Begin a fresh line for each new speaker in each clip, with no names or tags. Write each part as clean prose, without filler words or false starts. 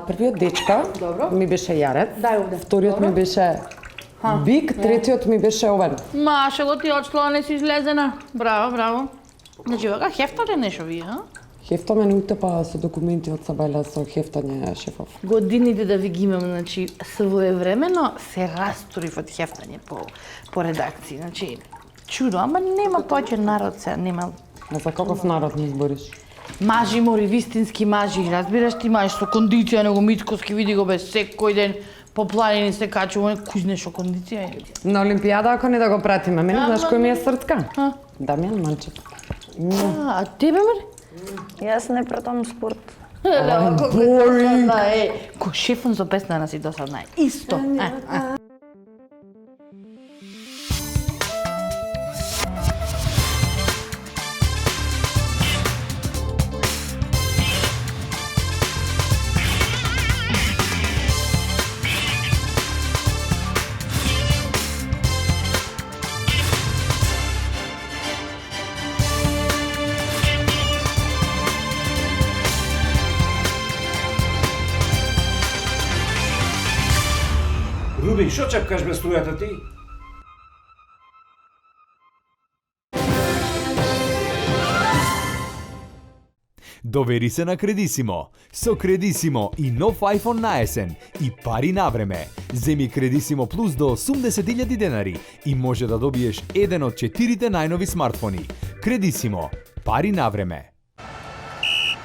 Првиот дечка ми беше јарец,
Дај овде.
вториот ми беше бик, третиот ми беше овен.
Машело ти одшла, не си излезена. Браво, браво. Значи, вака хефтате нешто вие, а?
Хефтаме не утепа со документи од Сабајла со хефтање шефов.
Годините да ви ги имам, значи, своевремено се растурив од хефтање по редакција. Значи, чудо, ама нема повеќе народ се, нема.
А за каков народ не избориш?
Мажи мори, вистински мажи, разбираш ти, маеш со кондиција, него Мицковски види го без секој ден по планини се качува, куј нешто кондиција е.
На Олимпијада ако не да го пратиме, мене знаеш кој ми е срцка? Дамјан Манчев.
А тебе мери?
Јас не пратам спорт.
Боринг! Кој шефон за песна на си досадна е. Исто.
Руби, шо чепкаш без струјата ти?
Довери се на Кредисимо. Со Кредисимо и нов iPhone на есен и пари на време. Земи Кредисимо Плюс до 80.000 денари и може да добиеш еден од 4 најнови смартфони. Кредисимо. Пари на време.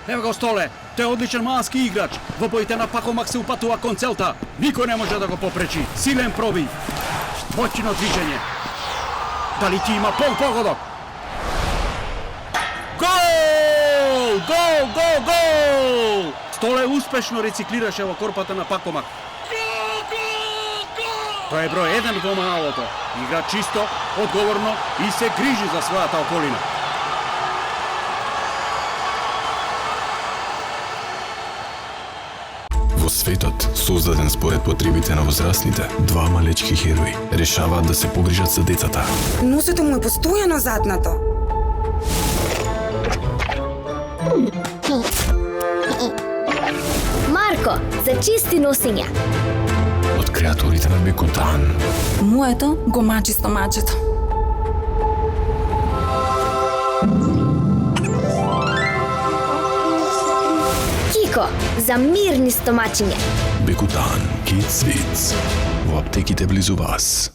Ево го Столе, тој е одличен малски играч. Во боите на Пакомак се упатува кон целта. Никој не може да го попречи. Силен пробив. Моćно движење. Дали ти има погодок? Гол! Гол, гол, гол! Столе успешно рециклираше во корпата на Пакомак. Тој е број 1 во малото. Игра чисто, одговорно и се грижи за својата околина.
Светот, создаден според потребите на возрастните, два малечки херои решаваат да се погрижат за децата.
Носето му е постојано затнато.
Марко, за чисти носења.
Од креаторите на Бекутан.
Моето го мачи стомачето.
Кико, за мирни стомачиња.
Бекутан, Kids Wits. Во аптеките близу вас.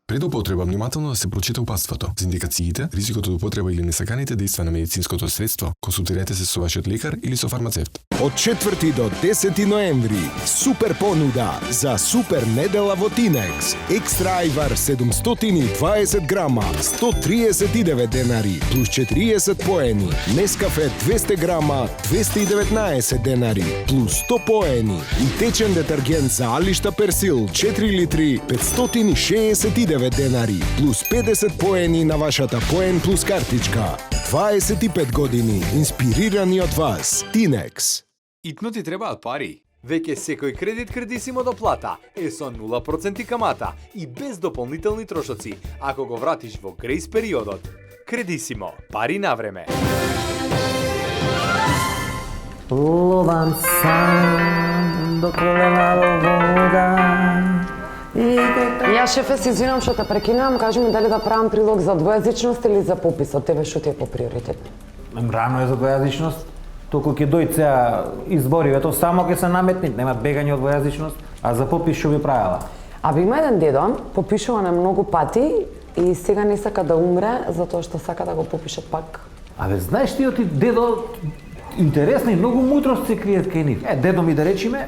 Пред употреба внимателно да се прочита упатството. За индикациите, ризикот од употреба или несаканите дејства на медицинското средство, консултирайте се со вашиот лекар или со фармацевт.
Од 4 до 10 ноември, супер понуда за супер недела во Тинекс. Екстра ајвар 720 грама, 139 денари, плюс 40 поени. Нескафе 200 грама, 219 денари, плюс 100 поени. И течен детергент за Алишта Персил 4 литри, 569 денари, плюс 50 поени на вашата поен плюс картичка. 25 години, инспирирани од вас. Тинекс.
Итно ти требаат пари. Веќе секој кредит Кредисимо до плата е со 0% камата и без дополнителни трошоци, ако го вратиш во грејс периодот. Кредисимо. Пари на време.
Ловам сам до колена вода.
Ја шефе се извинам што те прекинувам, кажи ми дали да правам прилог за двојазичност или за пописот, тебе што ти е поприоритет?
Рано е за двојазичност. Толку ќе дојце избориве, тоа само ќе се наметни, нема бегање од двојазичност, а за попис што би правила?
Аби има еден дедо, попишува на многу пати и сега не сака да умре, затоа што сака да го попише пак.
Абе, знаеш ти, оти дедо, интересно и многу мудрост се криет кај нив. Дедо ми да речиме,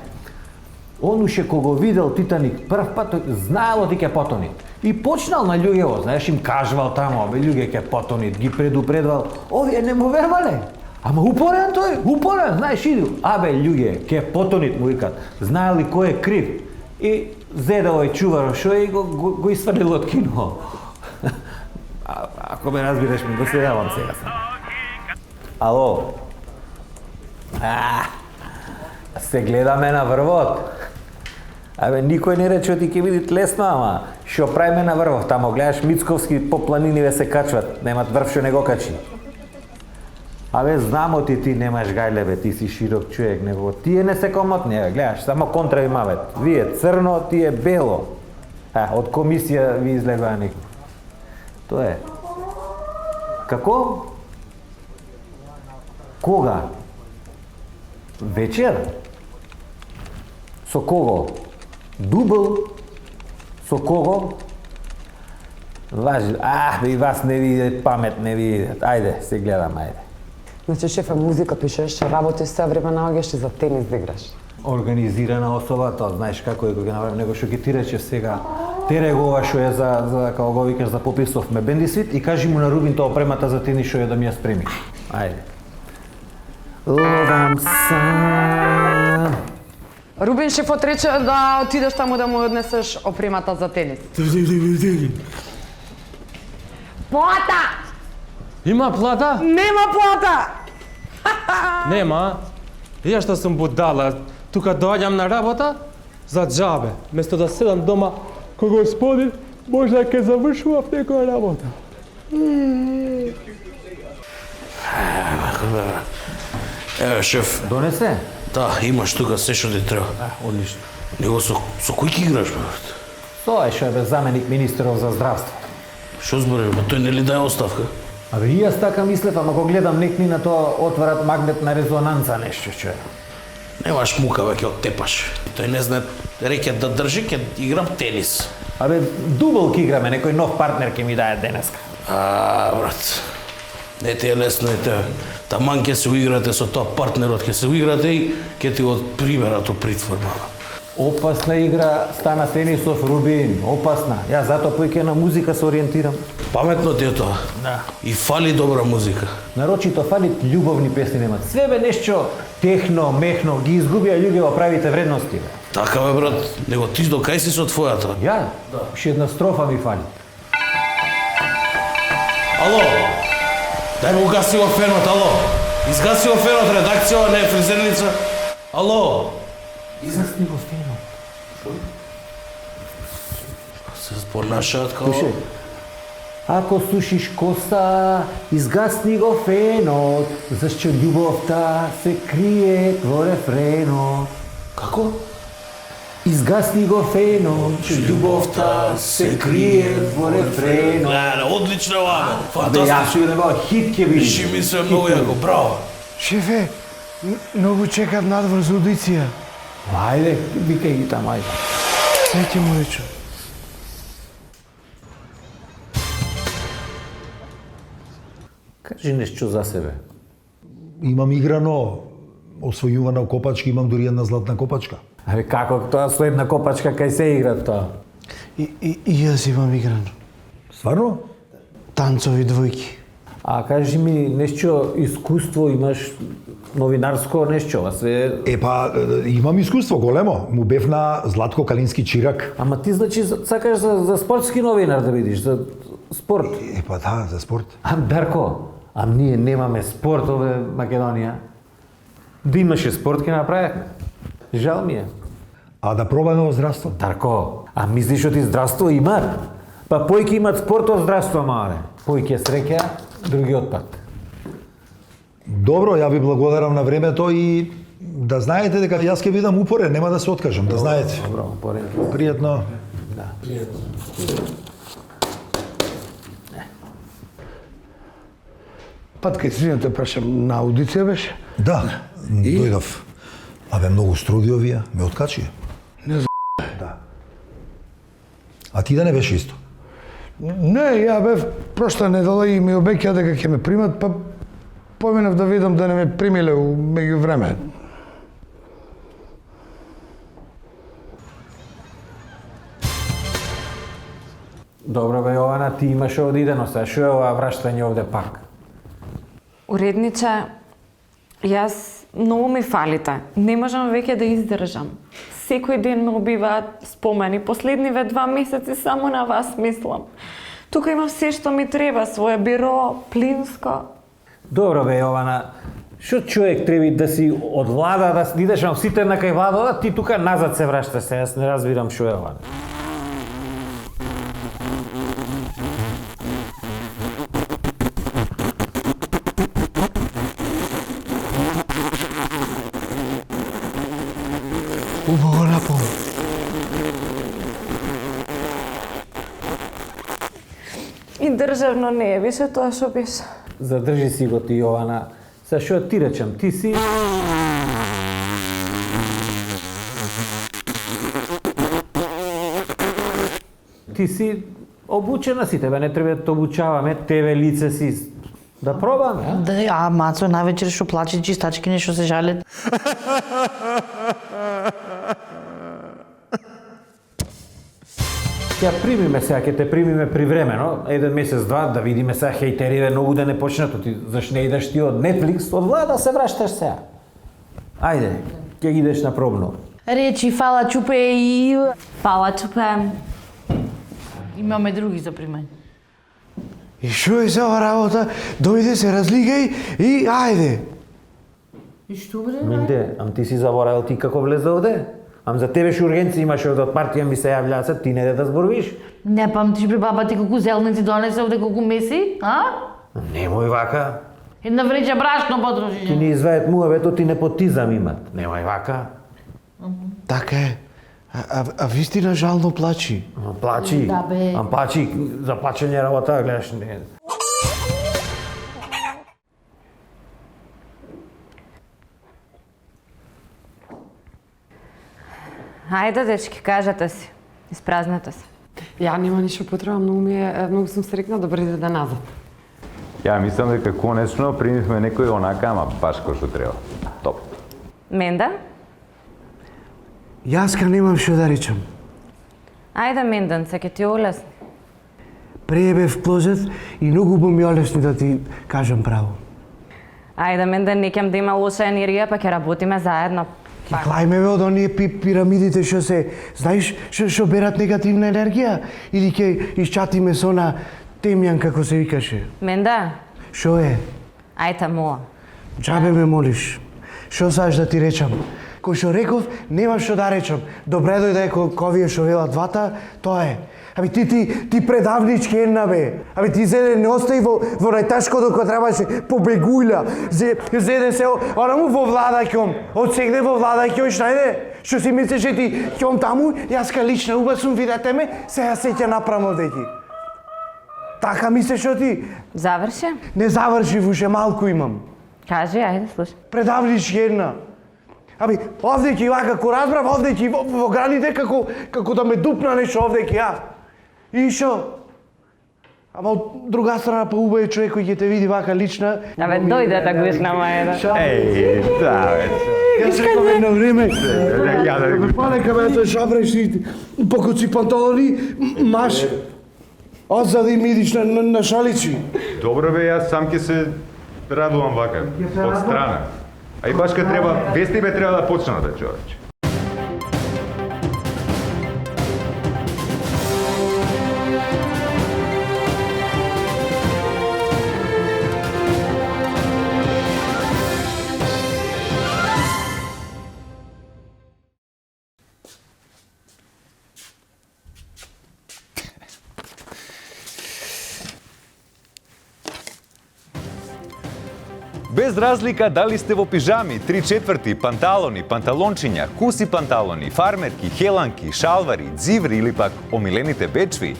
он уште кога го видел Титаник прв пат, тој знаело ти ќе потони. И почнал на луѓето, знаеш, им кажувал тамо, бе, луѓе ќе потонит, ги предупредувал. Овие не му вервале. Ама упорен тој, упорен, знаеш, иду. Абе, луѓе, ќе потонит, му викат. Знаели кој е крив. И зеде овој чувар, шо и го извадил од кино. Ако ме разбираш, ми го следавам сега сам. Ало. Се гледаме на врвот. Абе, никој не рече ти ќе биде лесно, ама што правиме на врвот? Тамо гледаш Мицковски по планиниве се качват, немат врв што не го качи. Абе, знамо ти немаш гајле, бе, ти си широк човек, него тие не се комотни, бе, гледаш, само контра има, бе. Вие црно, тие бело. Од комисија ви излегува некој. Тоа е. Како? Кога? Вечер? Со кого? Дубл? Со кого? Важи, бе, и вас не видят, памет не видят. Ајде, се гледам, ајде.
Значи, шефе, музика пишеш, работиш се време наоѓаш и за тенис да играш.
Организирана особа, тоа знаеш како е кога ќе направим, него што ќе ти рече сега, тере го ова што е за како го викаш за пописов ме бенди свит и кажи му на Рубин тоа опремата за тенис што е да ми ја спреми. Ајде. Ловам сам.
Рубин шефот рече да отидеш таму да му однесеш опремата за тенис. Плата!
Има плата?
Нема плата!
Нема. Ја што сум будала, тука доаѓам на работа за џабе. Место да седам дома кој господин, можда ќе завршував некоја работа.
Еве, шеф.
Донесе?
Да, имаш тука се што ти треба.
Одлично.
Него со кој ќе играш, бе?
Тоа е што е бе заменик министеров за здравство.
Што збориш, бе? Тој нели дај оставка?
Абе, и јас така мислев, ама го гледам некни на тоа отварат магнетна резонанца нешто што е.
Немаш мука, бе, ќе оттепаш. Тој не знае рекет да држи, ќе играм тенис.
Абе, дубл ки играме, некој нов партнер ќе ми даде денеска.
Брат, не ти е лесно и те. Таман ќе се уиграте со тоа партнерот, ќе се уиграте и ќе ти го приберат у притвор, мама.
Опасна игра стана тенисов, Рубин, опасна. Јас затоа поиќе на музика се ориентирам.
Паметно ти е тоа.
Да.
И фали добра музика.
Нарочито фали љубовни песни немат. Све бе нешто техно, мехно, ги изгубија луѓе во правите вредности. Бе.
Така бе, брат, него ти до кај си со твојата?
Ја? Да. Уште една строфа ми фали.
Ало? Дај му угаси го фенот, ало? Изгаси го фенот, редакција, не е фризерница. Ало?
Изгасни го фенот.
Се понашаат као...
Слушај, ако сушиш коса, изгасни го фенот, зашто љубовта се крие во рефренот.
Како?
Изгасни го фенот, че љубовта се крие во рефренот.
Одлично, ова,
Абе,
фантастично.
јас ќе нема хит ќе биде.
Ши ми се многу јако, браво.
Шефе, многу чекат надвор за аудиција.
Ајде, викај ги таму, ајде.
Се ќе му речу.
Кажи нешто за себе.
Имам играно, освојувана копачка, имам дури една златна копачка.
Абе, како тоа со една копачка кај се игра тоа?
И јас имам играно.
Стварно?
Танцови двојки.
А кажи ми нешто искуство имаш новинарско нешто, а све...
Имам искуство големо. Му бев на Златко Калински Чирак.
Ама ти значи сакаш за спортски новинар да видиш, за спорт.
Да, за спорт.
Дарко, ние немаме спорт овде Македонија. Да имаше спорт ќе направевме. Жал ми е.
А да пробаме во здравство?
Дарко, мислиш ти здравство има? Па појки имат спорт од здравство, мале. Појки среќа, други отпад.
Добро, ја ви благодарам на времето и да знаете дека јас ќе бидам упорен, нема да се откажам, да знаете.
Добро, упорен.
Пријатно.
Да.
Пат кај сината прашам на аудиција беше?
Да, дојдов. Абе, многу строги овие, ме откачи.
Не
Да. А ти да не беше исто?
Не, ја бев прошла недела и ми обеќаа дека ќе ме примат, па поминав да видам да не ме примиле у меѓувреме.
Добро бе, Јована, ти имаш овде идено се, шо е ова враштање овде пак?
Уредниче, јас многу ми фалите. Не можам веќе да издржам. Секој ден ме убиваат спомени. Последниве 2 месеци само на вас мислам. Тука имам се што ми треба, свое биро, плинско.
Добро бе, Јована, што човек треба да си од влада, да идеш на сите на кај влада, ти тука назад се вращаш се, јас не разбирам што е ова.
Убаво напол.
И државно не е више тоа што беше.
Задржи си го ти, Јована. Са што ти речем, ти си... Ти си обучена си, тебе не треба да те обучаваме, тебе лице си. Да пробаме, а?
Да, а Мацо навечер што плаче чистачки нешто се жалят.
Ќе примиме сега, ќе те примиме привремено, еден месец, два, да видиме сега хејтериве многу да не почнат, ти заш не идеш ти од Netflix, од влада се враќаш сега. Ајде, ќе ги идеш на пробно.
Речи, фала чупе и...
Фала чупе.
Имаме други за примање.
И шо е за ова работа? Дојде се разлигај и ајде.
И што бре?
Минде, ам ти си заборавил ти како влезе овде? Ам за тебе ше ургенци имаше од партија ми се јављаат, ти не да зборувиш?
Не памтиш бре баба ти колку зелници донесе овде колку меси, а?
Немој вака.
Една вреќа брашно
Ти
потроши.
не извајат муавето, ти непотизам имат. Немој вака.
Така е. А вистина жално плачи.
Плачи.
Да, бе.
Ам плачи, за плачење работа, гледаш, не.
Ајде, дечки, кажете си. Испразнете се.
Ја нема ништо потреба, многу сум срекна да дојде назад.
Ја мислам дека конечно примивме некој онака, ама баш кој што треба. Топ.
Менда?
Јаска немам што да речам.
Ајде, Мендан, се ќе ти олесни.
Прее бев клозет и многу би ми олесни да ти кажам право.
Ајде, Мендан, не ќе да има лоша енергија, па ќе работиме заедно.
Ќе клајме бе од оние пирамидите што се, знаеш, што берат негативна енергија или ќе исчатиме со она темјан како се викаше.
Менда?
Што е?
Ајде, мола.
Џабе ме молиш. Што сакаш да ти речам? Кој што реков, немам што да речам. Добре дојде ковие што велат двата, тоа е. Аби ти предавнички една бе. Аби ти зеде не остави во најтешкото кој требаше побегујля. Зеде се онаму во влада ќом. Одсегне во влада ќом шнајде. Што си мислеше ти ќом таму? Јаска лична уба сум, видете ме, сега се ќе направам овдеки. Така мислеш што ти?
Заврши?
Не заврши, уште малку имам.
Кажи, ајде, слушай.
Предавнички една. Аби, овдеки вака, ко разбрав, овдеки во граните, како да ме дупна нешто овдеки, ја. И шо? Ама од друга страна па убави човек кој ќе те види вака лична.
Абе, дојде да го ишнама една.
Еј, да, бе.
Јас рекам едно време. Понека бе, тој шабреш и покоци панталони, маш. Одзади ми идиш на шалици.
Добро бе, јас сам ќе се радувам вака, од страна. А и баш кога треба, вести бе треба да почнат да човече. Без разлика дали сте во пижами, 3/4, панталони, панталончиња, куси панталони, фармерки, хеланки, шалвари, дзиври или пак омилените бечви,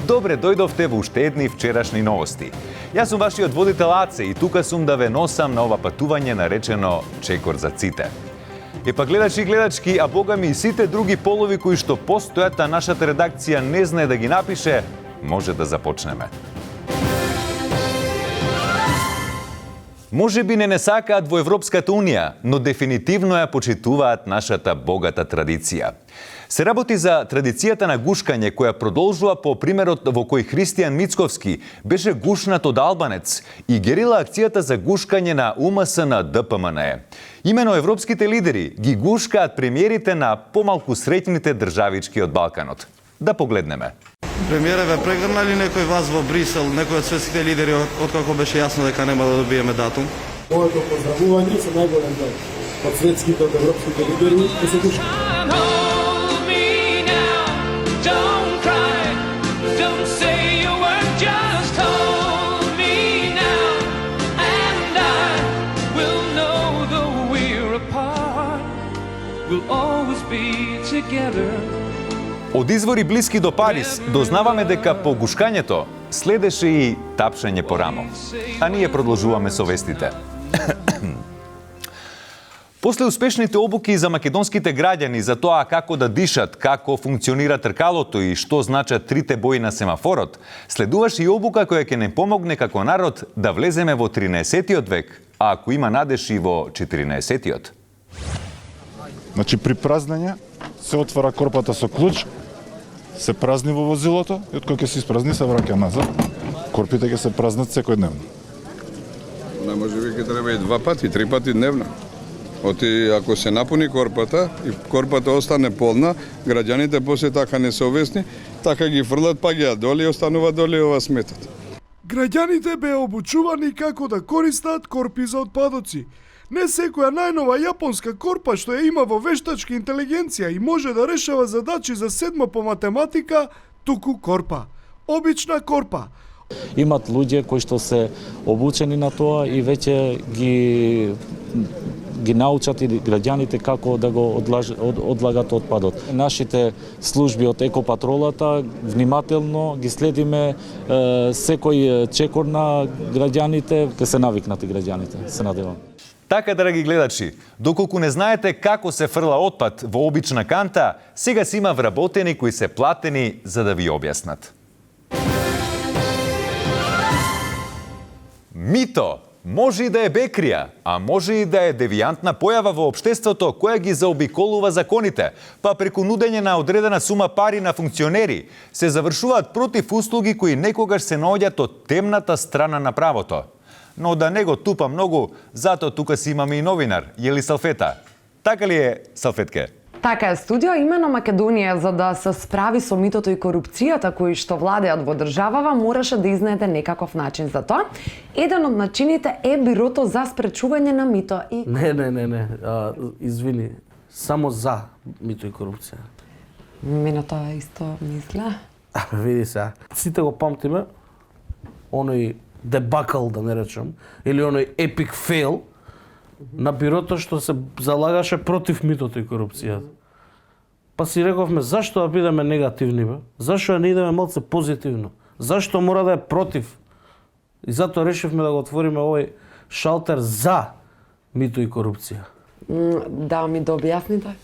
добре дојдовте во уште едни вчерашни новости. Јас сум вашиот водител Аце и тука сум да ве носам на ова патување наречено Чекор за ците. И па гледачи и гледачки, а бога ми и сите други полови кои што постојат, а нашата редакција не знае да ги напише, може да започнеме. Може би не сакаат во Европската Унија, но дефинитивно ја почитуваат нашата богата традиција. Се работи за традицијата на гушкање која продолжува по примерот во кој Христијан Мицковски беше гушнат од албанец и герила акцијата за гушкање на УМСН ДПМНЕ. Имено европските лидери ги гушкаат премиерите на помалку среќните државички од Балканот. Да погледнеме.
Премиере, ве прегрна ли некој вас во Брисел, некој од светските лидери, откако беше јасно дека нема да добиеме датум?
Моето поздравување со најголем дел од светските, од европските лидери и се души.
we'll always be together.
Од извори блиски до Париз дознаваме дека по гушкањето следеше и тапшање по рамо. А ние продолжуваме со вестите. После успешните обуки за македонските граѓани за тоа како да дишат, како функционира тркалото и што значат трите бои на семафорот, следуваше и обука која ќе не помогне како народ да влеземе во 13-тиот век, а ако има надеж и во 14-тиот.
Значи при празнење се отвара корпата со клуч, се празни во возилото и откога ќе се испразни се враќа назад. Корпите ќе се празнат секојдневно.
Не може би ќе треба и 2 пати, 3 пати дневно. Оти ако се напуни корпата и корпата остане полна, граѓаните после така несовесни, така ги фрлат, па ги доли и останува доли ова сметат.
Граѓаните беа обучувани како да користат корпи за отпадоци. Не секоја најнова јапонска корпа што ја има во вештачка интелигенција и може да решава задачи за 7 по математика, туку корпа. Обична корпа.
Имат луѓе кои што се обучени на тоа и веќе ги научат и граѓаните како да го одлагат отпадот. Нашите служби од екопатролата внимателно ги следиме секој чекор на граѓаните, ќе се навикнат и граѓаните, се надевам.
Така, драги гледачи, доколку не знаете како се фрла отпад во обична канта, сега си има вработени кои се платени за да ви објаснат. Мито може и да е бекрија, а може и да е девијантна појава во општеството која ги заобиколува законите, па преку нудење на одредена сума пари на функционери се завршуваат против услуги кои некогаш се наоѓаат од темната страна на правото. Но да не го тупа многу, затоа тука си имаме и новинар, Јели Салфета. Така ли е, Салфетке?
Така е, студио имено Македонија за да се справи со митото и корупцијата кои што владеат во државава, мораше да изнајде некаков начин за тоа. Еден од начините е бирото за спречување на мито и...
Не. Извини, само за мито и корупција.
Мене тоа исто мисля.
Види се, сите го памтиме, оној дебакал, да не речем, или оној епик фейл на бирото што се залагаше против митото и корупцијата. Па си рековме, зашто да бидеме негативни, бе? Зашто да не идеме малце позитивно? Зашто мора да е против? И затоа решивме да го отвориме овој шалтер за мито и корупција.
Да ми да објасните?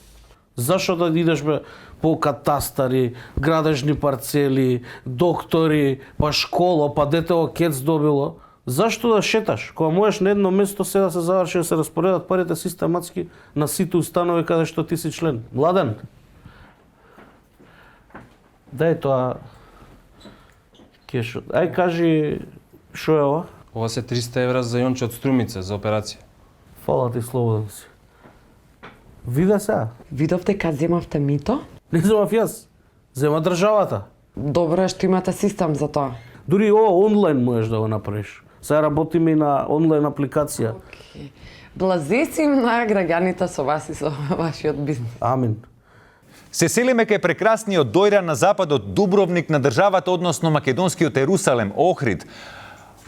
Зашто да идеш бе по катастари, градежни парцели, доктори, па школа, па детево кец добило? Зашто да шеташ? Кога можеш на едно место се да се заврши да се распоредат парите систематски на сите установи каде што ти си член. Младен? Дај тоа кешот. Ај кажи шо е ова?
Ова се 300 евра за Јонче од Струмица за операција.
Фала ти, слободен си. Виде сега.
Видов дека земавте мито?
Не земав јас. Зема државата.
Добро е што имате систем за тоа.
Дури ова онлайн можеш да го направиш. Сега работиме и на онлайн апликација.
Блазеси на граѓаните со вас и со вашиот бизнес.
Амин.
Се селиме кај прекрасниот Дојран на западот, Дубровник на државата, односно македонскиот Ерусалем, Охрид.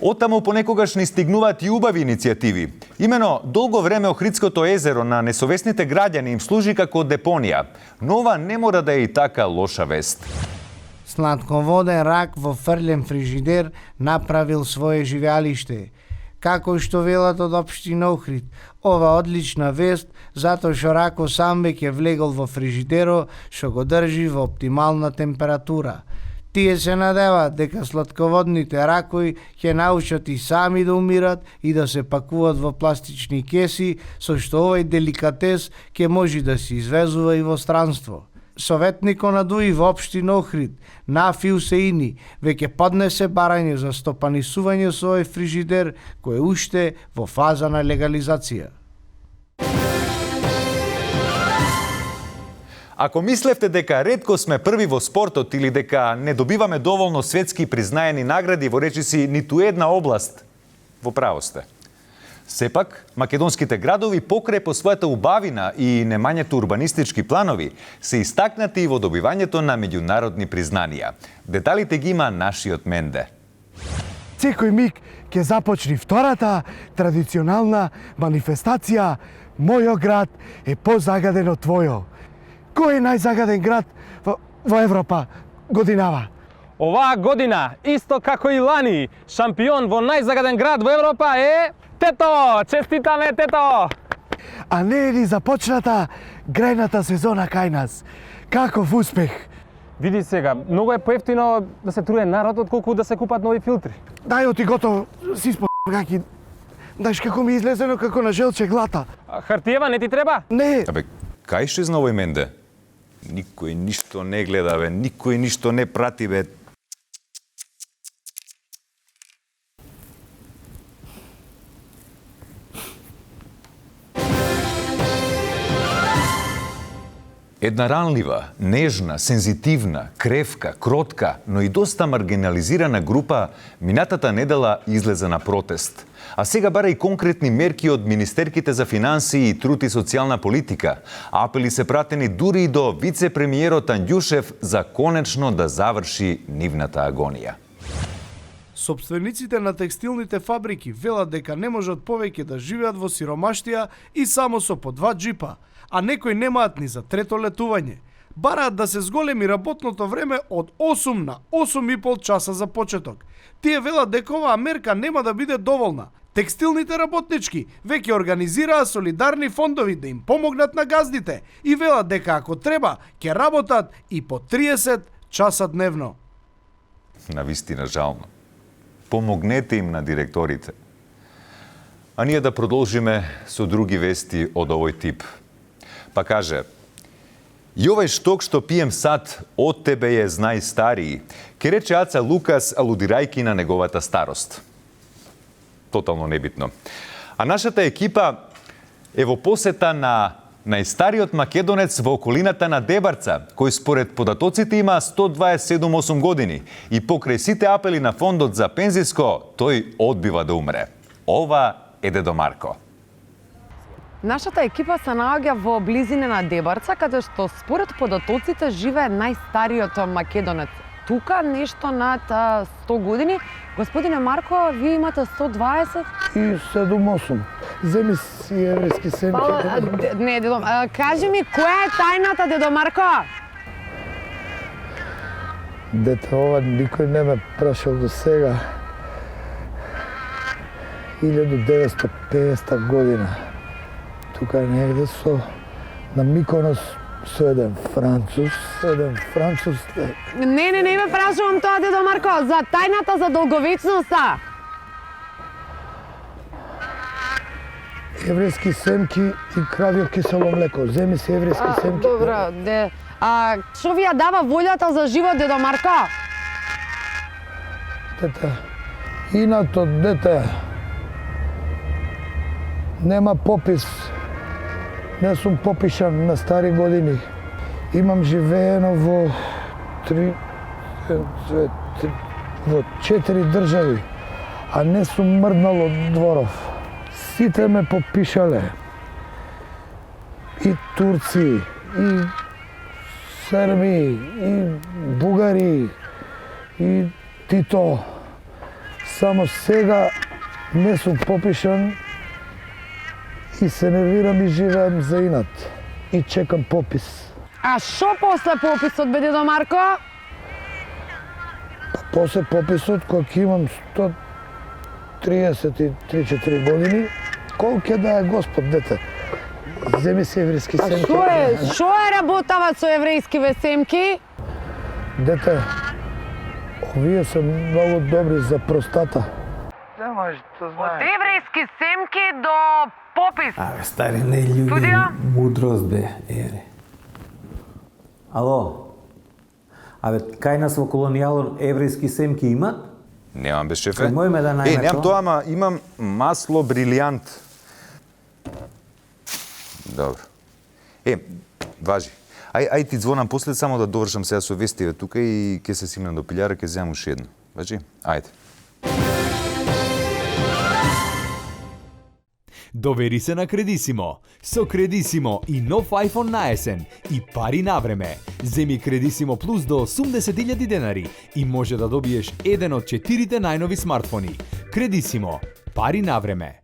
Оттаму понекогаш ни стигнуваат и убави иницијативи. Имено, долго време Охридското езеро на несовесните граѓани им служи како депонија. Но ова не мора да е и така лоша вест.
Сладководен рак во фрлен фрижидер направил свое живеалиште. Како што велат од општина Охрид, ова одлична вест, затоа што ракот сам веќе влегол во фрижидеро, што го држи во оптимална температура. Тие се надеваат дека сладководните ракови ќе научат и сами да умират и да се пакуваат во пластични кеси, со што овој деликатес ќе може да се извезува и во странство. Советникот на ДУИ во општина Охрид, Нафи Усеини, веќе поднесе барање за стопанисување со овој фрижидер кој е уште во фаза на легализација.
Ако мислевте дека ретко сме први во спортот или дека не добиваме доволно светски признаени награди во речиси ниту една област, во право сте. Сепак, македонските градови покрај по својата убавина и немањето урбанистички планови се истакнати и во добивањето на меѓународни признанија. Деталите ги има нашиот Менде.
Секој миг ќе започне втората традиционална манифестација Мојот град е позагаден од твојо. Кој е најзагаден град во Европа годинава?
Оваа година, исто како и лани, шампион во најзагаден град во Европа е Тето! Честитаме, Тето!
А не е ли започната грејната сезона кај нас? Каков успех!
Види сега, многу е поевтино да се труе народ отколку да се купат нови филтри.
Дај оти готово, си гаки. Знаеш како ми излезено како на желче глата.
Хартиева не ти треба?
Не.
Абе, кај ще зна овој менде? Никој ништо не гледа, бе, никој ништо не прати, бе. Една ранлива, нежна, сензитивна, кревка, кротка, но и доста маргинализирана група минатата недела излезе на протест. А сега бара и конкретни мерки од Министерките за финансии и труд и социјална политика. Апели се пратени дури и до вице-премиерот Андјушев за конечно да заврши нивната агонија.
Собствениците на текстилните фабрики велат дека не можат повеќе да живеат во сиромаштија и само со по 2 джипа, а некои немаат ни за трето летување. Бараат да се зголеми работното време од 8 на 8,5 часа за почеток. Тие велат дека оваа мерка нема да биде доволна. Текстилните работнички веќе организираа солидарни фондови да им помогнат на газдите и велат дека ако треба ќе работат и по 30 часа дневно.
Навистина жално. Помогнете им на директорите. А ние да продолжиме со други вести од овој тип. Па каже, и овај шток што пием сад од тебе е знај старiji, ке рече аца Лукас алудирајки на неговата старост. Тотално небитно. А нашата екипа е во посета на најстариот македонец во околината на Дебарца, кој според податоците има 127-8 години и покрај сите апели на фондот за пензиско, тој одбива да умре. Ова е Дедо Марко.
Нашата екипа се наоѓа во близина на Дебарца, каде што според податоците живее најстариот македонец. Тука нешто над 100 години. Господине Марко, вие имате 120?
И 7-8. Земи си еврејски семки.
Не, дедо, кажи ми, која е тајната, Дедо Марко?
Дете, ова никој не ме прашал до сега. 1950 година. Тука негде на Миконос со еден француз.
Не ме прашувам тоа, Дедо Марко, за тајната за долговечноста.
Еврејски семки и кравјо кисело млеко. Земи си еврејски семки.
Добро, што ви ја дава волјата за живот, Дедо Марко?
Дете, инато дете, нема попис. Не сум попишан на стари години. Имам живеено во 4 држави, а не сум мрднал од дворов. Сите ме попишале. И турци, и срби, и бугари, и Тито. Само сега не сум попишан и се нервирам и живеем за инат. И чекам попис.
А шо после пописот, бе, Дедо Марко?
Па после пописот, кога имам 133-4 години, колку ќе да е Господ, дете? Земи си еврејски семки.
Шо е работават со еврејскиве семки?
Дете, овие се многу добри за простата.
Од еврејски семки до попис.
Абе, стари, не љуби,
Студио?
мудрост бе, ере. Ало, абе, кај нас во колонијалот еврејски семки имат?
Немам без шефе.
Мој ме да најме
немам тоа, ама имам масло брилијант. Добро. Важи. Ај ти звонам после само да довршам сега со вестиве тука и ќе се симнам до пилјара, ќе земам уште едно. Важи? Ајде.
Довери се на Кредисимо. Со Кредисимо и нов iPhone на есен и пари на време. Земи Кредисимо Плюс до 80.000 денари и може да добиеш еден од 4 најнови смартфони. Кредисимо. Пари на време.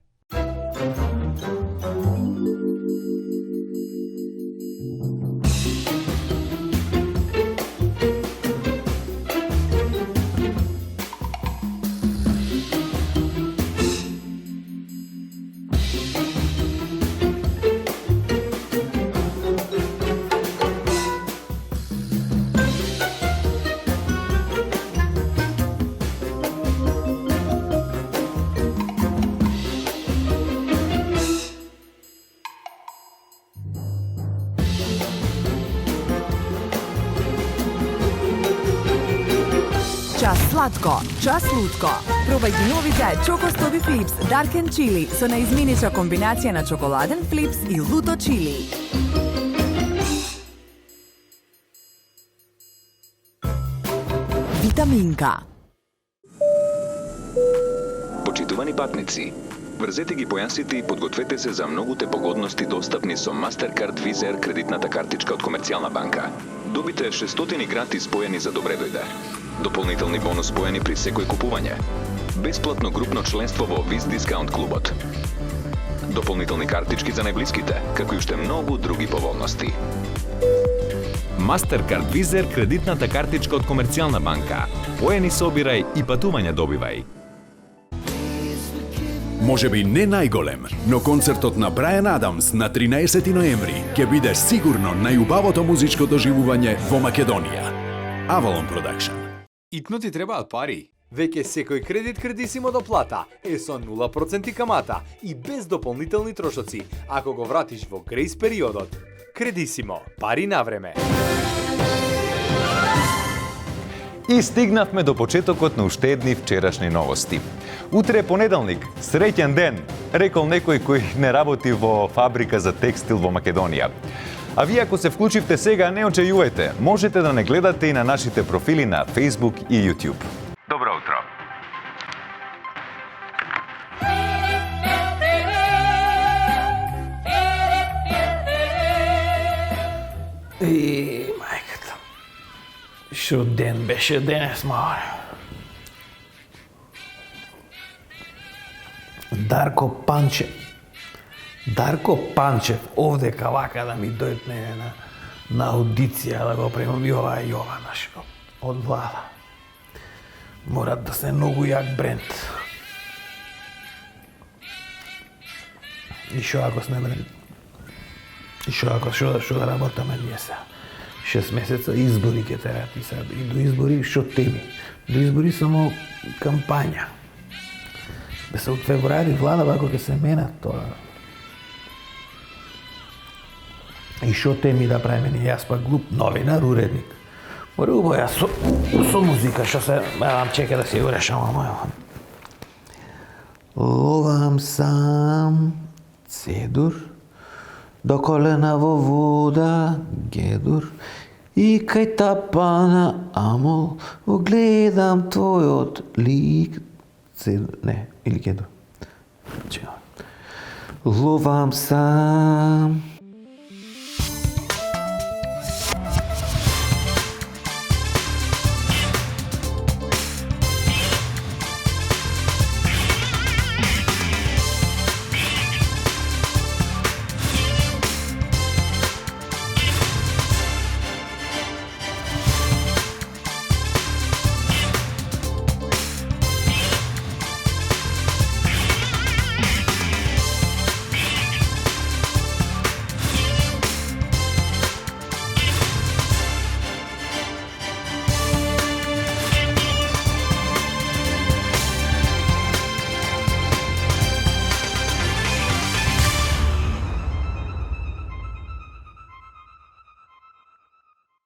Час сладко, час лутко. Пробај ги новите Choco Stobi Flips Dark and Chili со наизменича комбинација на чоколаден флипс и луто чили. Витаминка.
Почитувани патници, врзете ги појасите и подгответе се за многуте погодности достапни со Mastercard Visa кредитната картичка од Комерцијална банка. Добите 600 гратис поени за добре дојде. Дополнителни бонус поени при секој купување. Бесплатно групно членство во Viz Discount клубот. Дополнителни картички за најблиските, како и уште многу други поволности.
Mastercard Visa кредитната картичка од Комерцијална банка. Поени собирај и патување добивај.
Може би не најголем, но концертот на Брайан Адамс на 13 ноември ќе биде сигурно најубавото музичко доживување во Македонија. Avalon Production.
Итно ти требаат пари? Веќе секој кредит Кредисимо доплата е со 0% камата и без дополнителни трошоци, ако го вратиш во грејс периодот. Кредисимо, пари на време.
И стигнавме до почетокот на уште едни вчерашни новости. Утре е понеделник, среќен ден, рекол некој кој не работи во фабрика за текстил во Македонија. А вие ако се вклучивте сега, не очајувајте, можете да не гледате и на нашите профили на Facebook и YouTube. Добро утро!
И мајката. Шо ден беше денес, маје. Дарко Панчев, овдека вака да ми дојдне на аудиција да го премам Јова нашиот од влада. Мора да се многу јак бренд. И шо ако сме бренд? И шо ако шо да работаме ние сега? 6 месеца избори ќе траат и сега. И до избори шо теми? До избори само кампања. Бе се од февруари влада вако ќе се менат тоа. И шо теми да правиме ни? Јас пак глуп новинар, уредник. Мора убаво јас со музика, шо се... чека да си го решам, мојо. Ловам сам цедур, до колена во вода гедур, и кај тапана амол, огледам твојот лик... Цедур, не, или гедур. Ловам сам